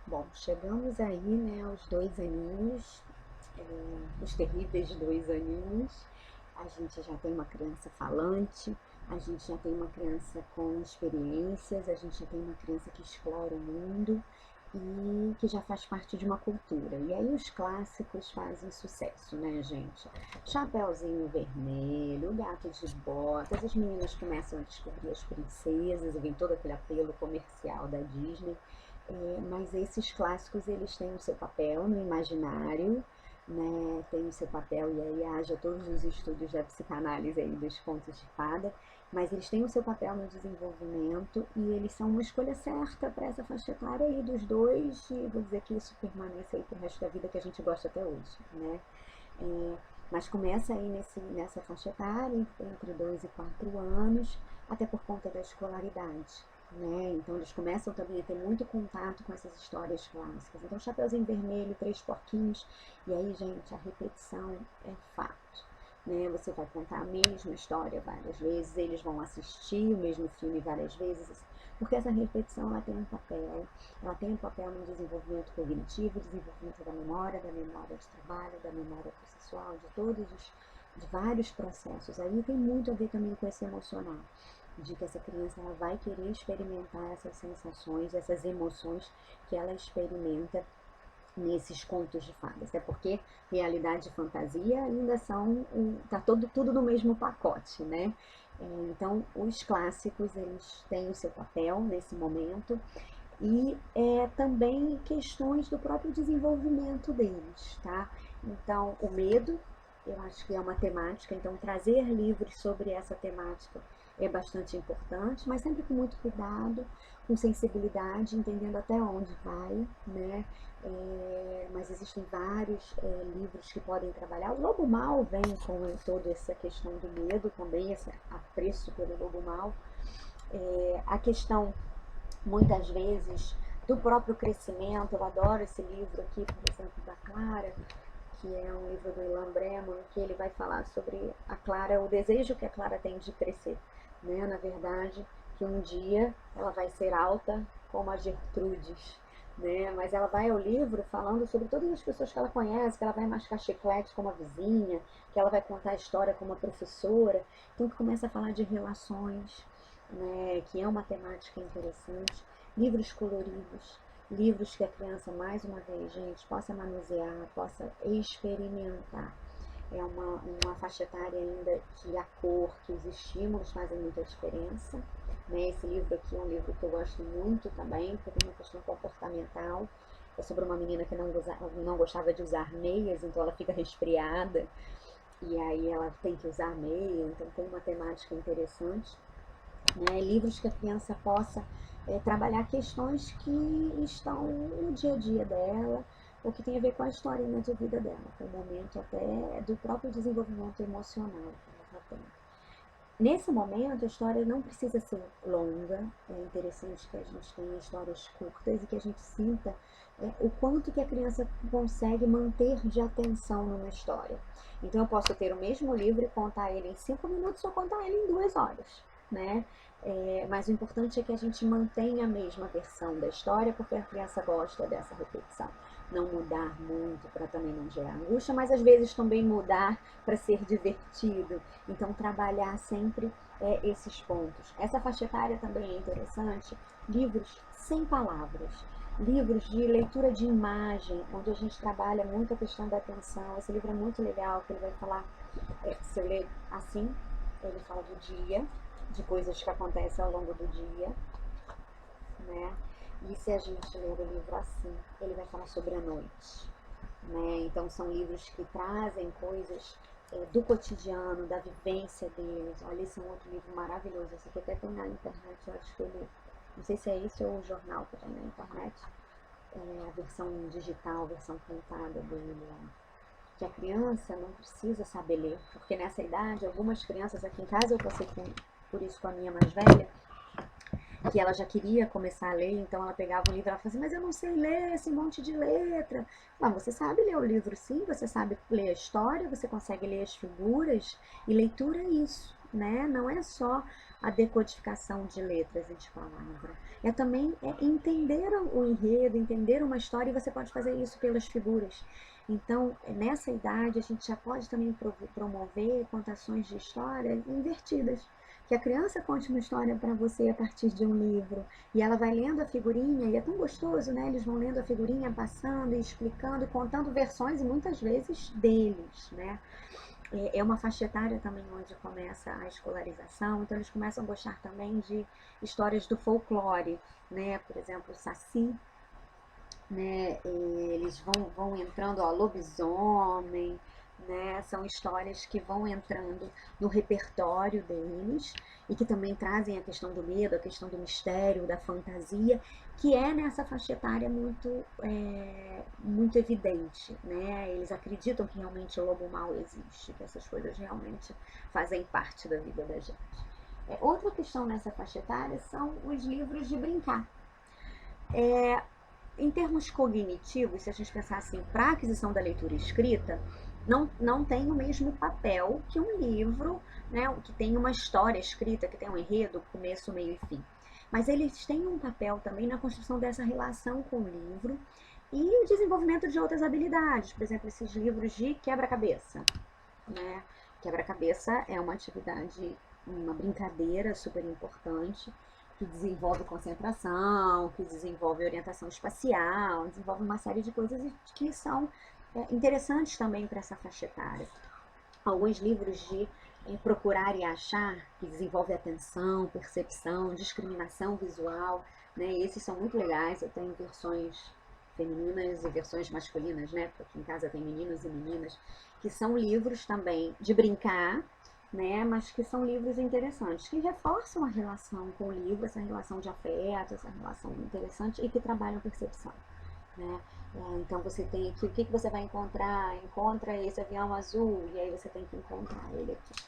Bom, chegamos aí, né, aos 2 aninhos, os terríveis 2 aninhos. A gente já tem uma criança falante, a gente já tem uma criança com experiências, a gente já tem uma criança que explora o mundo e que já faz parte de uma cultura. E aí os clássicos fazem sucesso, né, gente? Chapeuzinho Vermelho, O Gato de Botas, as meninas começam a descobrir as princesas e vem todo aquele apelo comercial da Disney. Mas esses clássicos, eles têm o seu papel no imaginário, né? Tem o seu papel, e aí haja todos os estudos da psicanálise aí dos contos de fada, mas eles têm o seu papel no desenvolvimento e eles são uma escolha certa para essa faixa etária aí dos dois, e vou dizer que isso permanece aí pro resto da vida, que a gente gosta até hoje, né? É, mas começa aí nessa faixa etária, entre 2 e 4 anos, até por conta da escolaridade, né? Então eles começam também a ter muito contato com essas histórias clássicas. Então, Chapeuzinho Vermelho, Três Porquinhos, e aí, gente, a repetição é fato. Né? Você vai contar a mesma história várias vezes, eles vão assistir o mesmo filme várias vezes, porque essa repetição ela tem um papel no desenvolvimento cognitivo, desenvolvimento da memória de trabalho, da memória processual, de vários processos. Aí tem muito a ver também com esse emocional, de que essa criança ela vai querer experimentar essas sensações, essas emoções que ela experimenta nesses contos de fadas, até porque realidade e fantasia ainda tá tudo no mesmo pacote, né? Então, os clássicos, eles têm o seu papel nesse momento e também questões do próprio desenvolvimento deles, tá? Então, o medo, eu acho que é uma temática, então trazer livros sobre essa temática é bastante importante, mas sempre com muito cuidado, com sensibilidade, entendendo até onde vai, né? Mas existem vários livros que podem trabalhar. O Lobo Mal vem com toda essa questão do medo também, esse apreço pelo Lobo Mal. A questão, muitas vezes, do próprio crescimento. Eu adoro esse livro aqui, por exemplo, da Clara, que é um livro do Ilan Breman, que ele vai falar sobre a Clara, o desejo que a Clara tem de crescer, né? Na verdade, que um dia ela vai ser alta como a Gertrudes, né? Mas ela vai ao livro falando sobre todas as pessoas que ela conhece, que ela vai mascar chiclete como a vizinha, que ela vai contar a história como a professora. Então, que começa a falar de relações, né? Que é uma temática interessante. Livros coloridos, livros que a criança, mais uma vez, gente, possa manusear, possa experimentar. É uma faixa etária ainda que a cor, que os estímulos fazem muita diferença. Né? Esse livro aqui é um livro que eu gosto muito também, porque tem uma questão comportamental. É sobre uma menina que não gostava de usar meias, então ela fica resfriada e aí ela tem que usar meia, então tem uma temática interessante. Né? Livros que a criança possa trabalhar questões que estão no dia a dia dela, ou que tem a ver com a história de vida dela, com o momento até do próprio desenvolvimento emocional que ela está tendo. Nesse momento, a história não precisa ser longa, é interessante que a gente tenha histórias curtas e que a gente sinta o quanto que a criança consegue manter de atenção numa história. Então, eu posso ter o mesmo livro e contar ele em 5 minutos ou contar ele em 2 horas, né? Mas o importante é que a gente mantenha a mesma versão da história, porque a criança gosta dessa repetição. Não mudar muito para também não gerar angústia, mas às vezes também mudar para ser divertido. Então, trabalhar sempre esses pontos. Essa faixa etária também é interessante. Livros sem palavras, livros de leitura de imagem, onde a gente trabalha muito a questão da atenção. Esse livro é muito legal, que ele vai falar, se eu ler assim, ele fala do dia, de coisas que acontecem ao longo do dia, né? E se a gente ler o livro assim, ele vai falar sobre a noite, né? Então são livros que trazem coisas do cotidiano, da vivência deles. Olha, esse é um outro livro maravilhoso. Esse aqui até tem na internet, eu acho que ele, não sei se é esse ou o jornal que tem na internet, a versão digital, a versão pintada dele. Que a criança não precisa saber ler, porque nessa idade, algumas crianças aqui em casa, eu passei por isso com a minha mais velha, que ela já queria começar a ler, então ela pegava o livro e ela falava assim, mas eu não sei ler esse monte de letra. Mas você sabe ler o livro sim, você sabe ler a história, você consegue ler as figuras, e leitura é isso, né? Não é só a decodificação de letras e de palavra. É também entender o enredo, entender uma história, e você pode fazer isso pelas figuras. Então, nessa idade, a gente já pode também promover contações de histórias invertidas. Que a criança conte uma história para você a partir de um livro, e ela vai lendo a figurinha, e é tão gostoso, né? Eles vão lendo a figurinha, passando e explicando, contando versões, e muitas vezes deles, né? É uma faixa etária também onde começa a escolarização, então eles começam a gostar também de histórias do folclore, né? Por exemplo, o Saci, né? Eles vão entrando, ó, lobisomem, né? São histórias que vão entrando no repertório deles e que também trazem a questão do medo, a questão do mistério, da fantasia, que é nessa faixa etária muito evidente, né? Eles acreditam que realmente o lobo mau existe, que essas coisas realmente fazem parte da vida da gente. Outra questão nessa faixa etária são os livros de brincar. Em termos cognitivos, se a gente pensar assim, para a aquisição da leitura escrita, não tem o mesmo papel que um livro, né, que tem uma história escrita, que tem um enredo, começo, meio e fim. Mas eles têm um papel também na construção dessa relação com o livro e o desenvolvimento de outras habilidades, por exemplo, esses livros de quebra-cabeça, né? Quebra-cabeça é uma atividade, uma brincadeira super importante, que desenvolve concentração, que desenvolve orientação espacial, desenvolve uma série de coisas que são interessantes também para essa faixa etária. Alguns livros de procurar e achar, que desenvolve atenção, percepção, discriminação visual, né? Esses são muito legais. Eu tenho versões femininas e versões masculinas, né? Porque aqui em casa tem meninos e meninas, que são livros também de brincar, né? Mas que são livros interessantes, que reforçam a relação com o livro, essa relação de afeto, essa relação interessante e que trabalham percepção, né? Então você tem aqui, o que você vai encontrar? Encontra esse avião azul, e aí você tem que encontrar ele aqui.